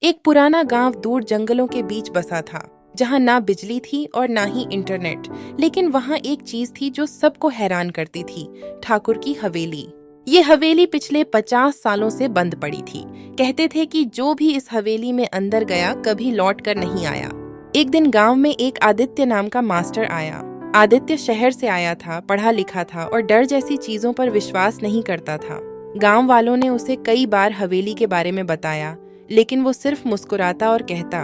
एक पुराना गांव दूर जंगलों के बीच बसा था, जहां ना बिजली थी और ना ही इंटरनेट। लेकिन वहां एक चीज थी जो सबको हैरान करती थी, ठाकुर की हवेली। ये हवेली पिछले 50 सालों से बंद पड़ी थी। कहते थे कि जो भी इस हवेली में अंदर गया कभी लौट कर नहीं आया। एक दिन गांव में एक आदित्य नाम का मास्टर आया। आदित्य शहर से आया था, पढ़ा लिखा था और डर जैसी चीजों पर विश्वास नहीं करता था। गांव वालों ने उसे कई बार हवेली के बारे में बताया, लेकिन वो सिर्फ मुस्कुराता और कहता,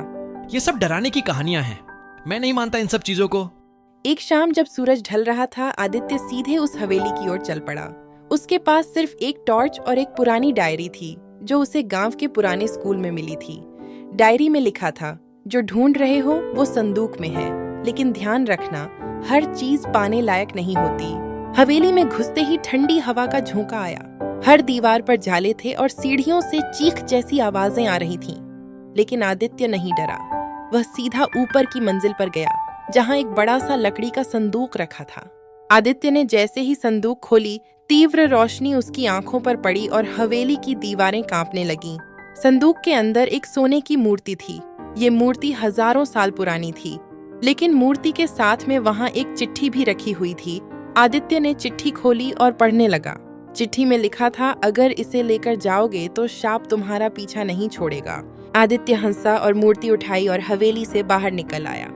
ये सब डराने की कहानियां हैं, मैं नहीं मानता इन सब चीजों को। एक शाम जब सूरज ढल रहा था, आदित्य सीधे उस हवेली की ओर चल पड़ा। उसके पास सिर्फ एक टॉर्च और एक पुरानी डायरी थी, जो उसे गांव के पुराने स्कूल में मिली थी। डायरी में लिखा था, जो ढूंढ रहे हो वो संदूक में है, लेकिन ध्यान रखना, हर चीज पाने लायक नहीं होती। हवेली में घुसते ही ठंडी हवा का झोंका आया। हर दीवार पर जाले थे और सीढ़ियों से चीख जैसी आवाजें आ रही थीं। लेकिन आदित्य नहीं डरा। वह सीधा ऊपर की मंजिल पर गया, जहां एक बड़ा सा लकड़ी का संदूक रखा था। आदित्य ने जैसे ही संदूक खोली, तीव्र रोशनी उसकी आंखों पर पड़ी और हवेली की दीवारें कांपने लगीं। संदूक के अंदर एक सोने की मूर्ति थी। ये मूर्ति हजारों साल पुरानी थी, लेकिन मूर्ति के साथ में वहां एक चिट्ठी भी रखी हुई थी। आदित्य ने चिट्ठी खोली और पढ़ने लगा। चिट्ठी में लिखा था, अगर इसे लेकर जाओगे तो शाप तुम्हारा पीछा नहीं छोड़ेगा। आदित्य हंसा और मूर्ति उठाई और हवेली से बाहर निकल आया।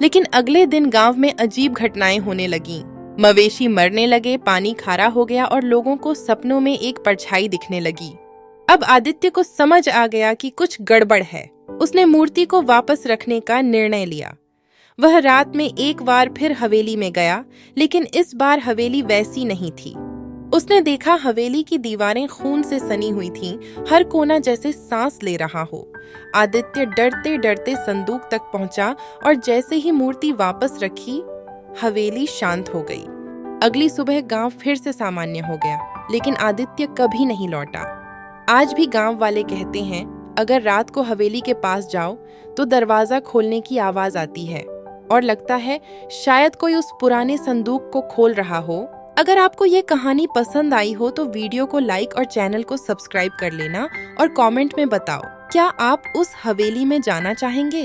लेकिन अगले दिन गांव में अजीब घटनाएं होने लगीं। मवेशी मरने लगे, पानी खारा हो गया और लोगों को सपनों में एक परछाई दिखने लगी। अब आदित्य को समझ आ गया कि कुछ गड़बड़ है। उसने मूर्ति को वापस रखने का निर्णय लिया। वह रात में एक बार फिर हवेली में गया, लेकिन इस बार हवेली वैसी नहीं थी। उसने देखा हवेली की दीवारें खून से सनी हुई थीं, हर कोना जैसे सांस ले रहा हो। आदित्य डरते डरते संदूक तक पहुंचा और जैसे ही मूर्ति वापस रखी, हवेली शांत हो गई। अगली सुबह गांव फिर से सामान्य हो गया, लेकिन आदित्य कभी नहीं लौटा। आज भी गांव वाले कहते हैं, अगर रात को हवेली के पास जाओ तो दरवाजा खोलने की आवाज आती है और लगता है शायद कोई उस पुराने संदूक को खोल रहा हो। अगर आपको ये कहानी पसंद आई हो तो वीडियो को लाइक और चैनल को सब्सक्राइब कर लेना और कमेंट में बताओ, क्या आप उस हवेली में जाना चाहेंगे?